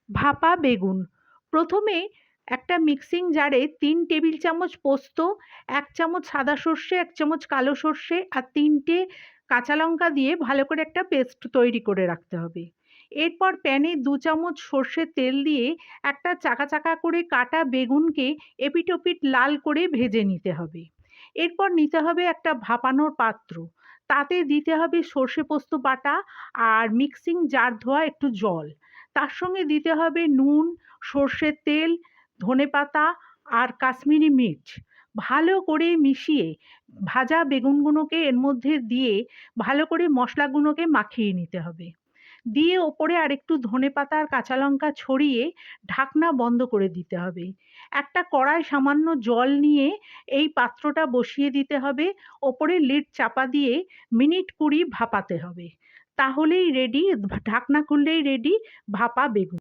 ভাপা বেগুন। প্রথমে একটা মিক্সিং জারে ৩ টেবিল চামচ পোস্ত, ১ চামচ সাদা সর্ষে, ১ চামচ কালো সর্ষে আর ৩টে কাঁচা লঙ্কা দিয়ে ভালো করে একটা পেস্ট তৈরি করে রাখতে হবে। এরপর প্যানে ২ চামচ সর্ষের তেল দিয়ে একটা চাকা চাকা করে কাটা বেগুনকে এপিঠ ওপিঠ লাল করে ভেজে নিতে হবে। এরপর নিতে হবে একটা ভাপানোর পাত্র। তাতে দিতে হবে সর্ষে পোস্ত বাটা আর মিক্সিং জার ধোয়া একটু জল। তার সঙ্গে দিতে হবে নুন, সর্ষের তেল, ধনেপাতা আর কাশ্মীরি মির্চ। ভালো করে মিশিয়ে ভাজা বেগুনগুলোকে এর মধ্যে দিয়ে ভালো করে মশলাগুলোকে মাখিয়ে নিতে হবে। দিয়ে ওপরে আরেকটু ধনেপাতা আর কাঁচা লঙ্কা ছড়িয়ে ঢাকনা বন্ধ করে দিতে হবে। একটা কড়ায় সামান্য জল নিয়ে এই পাত্রটা বসিয়ে দিতে হবে। ওপরে লিড চাপা দিয়ে মিনিট ২০ ভাপাতে হবে। তাহলেই রেডি, ঢাকনা খুললেই রেডি ভাপা বেগুন।